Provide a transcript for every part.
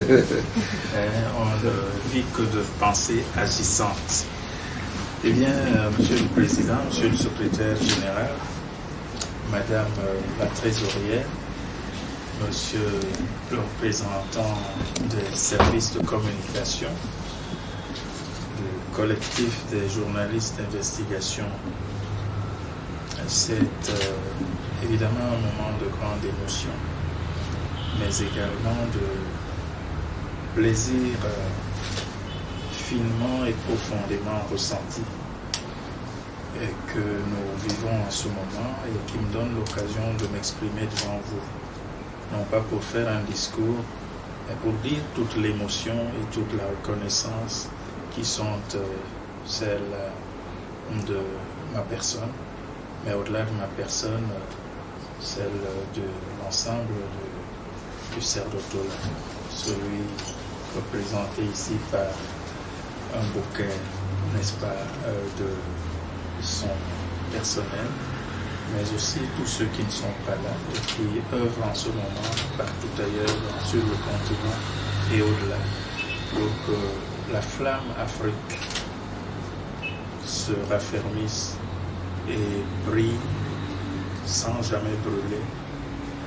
On ne vit que de pensées agissantes. Eh bien, Monsieur le Président, Monsieur le Secrétaire général, Madame la Trésorière, Monsieur le représentant des services de communication, du collectif des journalistes d'investigation, c'est évidemment un moment de grande émotion, mais également de plaisir finement et profondément ressenti et que nous vivons en ce moment et qui me donne l'occasion de m'exprimer devant vous. Non pas pour faire un discours, mais pour dire toute l'émotion et toute la reconnaissance qui sont celles de ma personne, mais au-delà de ma personne, celle de l'ensemble du CERDOTOLA, celui représenté ici par un bouquet, n'est-ce pas, de son personnel, mais aussi tous ceux qui ne sont pas là et qui œuvrent en ce moment partout ailleurs sur le continent et au-delà, pour que la flamme Afrique se raffermisse et brille sans jamais brûler,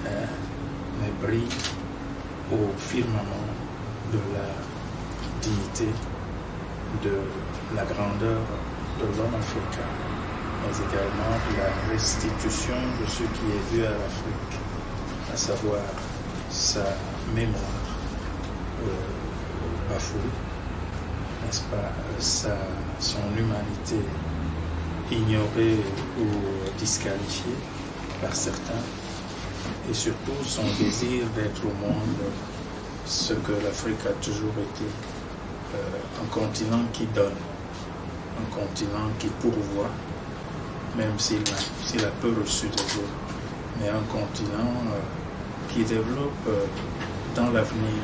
mais brille au firmament de la dignité, de la grandeur de l'homme africain, mais également de la restitution de ce qui est dû à l'Afrique, à savoir sa mémoire bafouée, n'est-ce pas, son humanité ignorée ou disqualifiée par certains, et surtout son désir d'être au monde ce que l'Afrique a toujours été, un continent qui donne, un continent qui pourvoit, même s'il a peu reçu des autres, mais un continent qui développe dans l'avenir,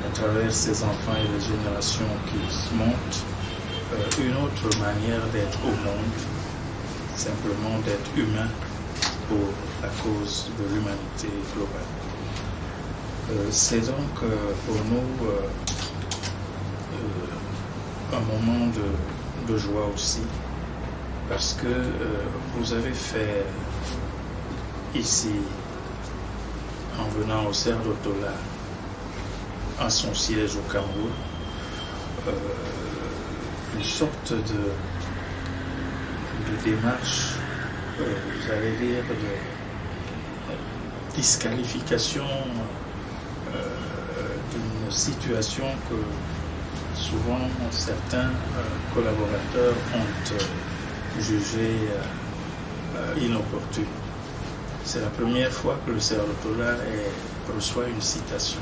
à travers ses enfants et les générations qui montent, une autre manière d'être au monde, simplement d'être humain pour la cause de l'humanité globale. C'est donc pour nous un moment de joie aussi, parce que vous avez fait ici, en venant au CERDOTOLA, à son siège au Cameroun, une sorte de démarche, j'allais dire, de disqualification d'une situation que souvent certains collaborateurs ont jugée inopportune. C'est la première fois que le CERDOTOLA reçoit une citation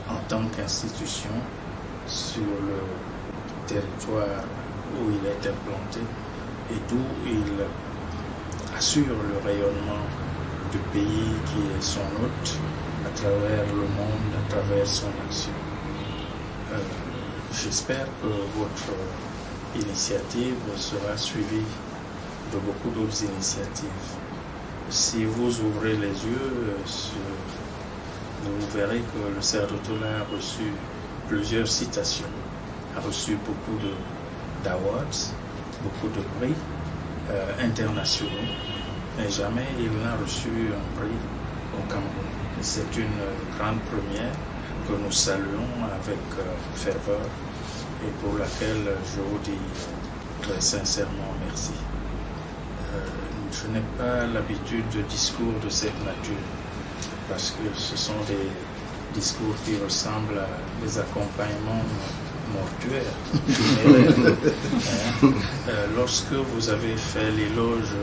en tant qu'institution sur le territoire où il est implanté et d'où il assure le rayonnement du pays qui est son hôte à travers le monde, à travers son action. J'espère que votre initiative sera suivie de beaucoup d'autres initiatives. Si vous ouvrez les yeux, vous verrez que le CERDOTOLA a reçu plusieurs citations, a reçu beaucoup d'awards, beaucoup de prix internationaux, mais jamais il n'a reçu un prix au Cameroun. C'est une grande première que nous saluons avec ferveur et pour laquelle je vous dis très sincèrement merci. Je n'ai pas l'habitude de discours de cette nature, parce que ce sont des discours qui ressemblent à des accompagnements mortuaires. Lorsque vous avez fait l'éloge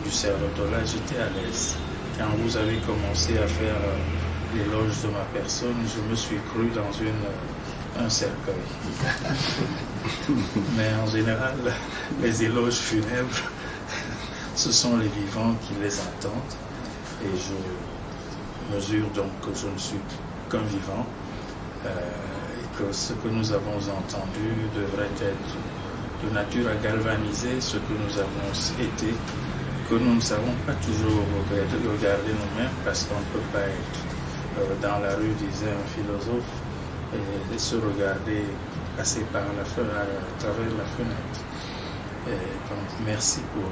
du CERDOTOLA, j'étais à l'aise. Quand vous avez commencé à faire l'éloge de ma personne, je me suis cru dans un cercueil. Mais en général, les éloges funèbres, ce sont les vivants qui les entendent. Et je mesure donc que je ne suis qu'un vivant et que ce que nous avons entendu devrait être de nature à galvaniser ce que nous avons été, que nous ne savons pas toujours regarder nous-mêmes parce qu'on ne peut pas être. Dans la rue, disait un philosophe, et se regarder passer par à travers la fenêtre. Et donc, merci pour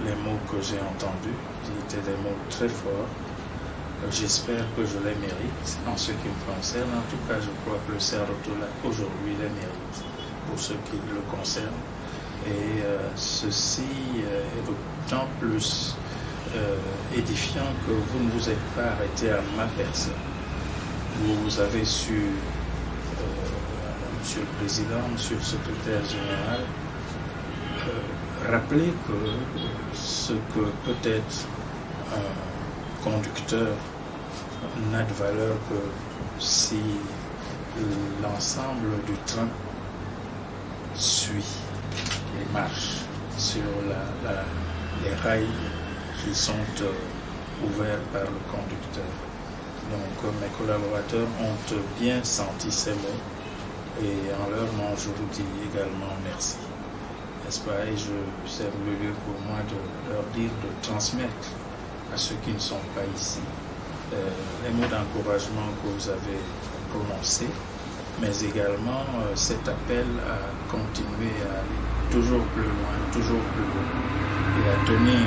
les mots que j'ai entendus. C'était des mots très forts. J'espère que je les mérite en ce qui me concerne. En tout cas, je crois que le Cerro-Tola aujourd'hui les mérite pour ce qui le concerne. Et ceci est d'autant plus édifiant que vous ne vous êtes pas arrêté à ma personne. Vous avez su, Monsieur le Président, Monsieur le Secrétaire Général, rappeler que ce que peut-être un conducteur n'a de valeur que si l'ensemble du train suit et marche sur les rails qui sont ouverts par le conducteur. Donc mes collaborateurs ont bien senti ces mots et en leur nom je vous dis également merci. N'est-ce pas? Et c'est le lieu pour moi de leur dire de transmettre à ceux qui ne sont pas ici les mots d'encouragement que vous avez prononcés, mais également cet appel à continuer à aller toujours plus loin, toujours plus haut, et à tenir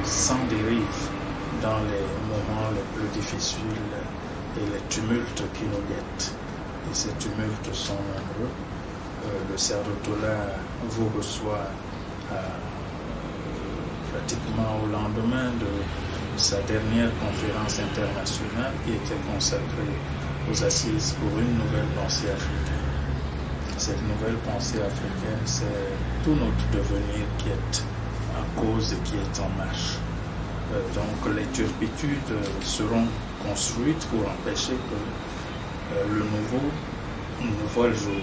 sans dérive dans les moments les plus difficiles et les tumultes qui nous guettent. Et ces tumultes sont nombreux. Le Cerro-Tola vous reçoit pratiquement au lendemain de sa dernière conférence internationale qui était consacrée aux assises pour une nouvelle pensée africaine. Cette nouvelle pensée africaine, c'est tout notre devenir qui est en cause et qui est en marche. Donc les turpitudes seront construites pour empêcher que le nouveau ne voit le jour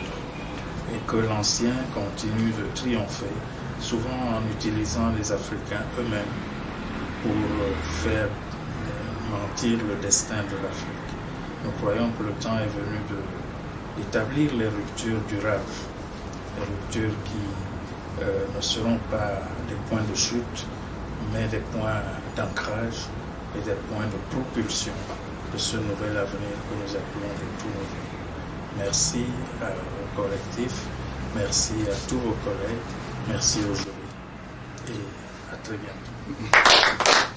et que l'ancien continue de triompher, souvent en utilisant les Africains eux-mêmes pour faire mentir le destin de l'Afrique. Nous croyons que le temps est venu d'établir les ruptures durables, les ruptures qui ne seront pas des points de chute, mais des points d'ancrage et des points de propulsion de ce nouvel avenir que nous appelons de tout nouveau. Merci au collectif, merci à tous vos collègues, merci au jury et à très bientôt.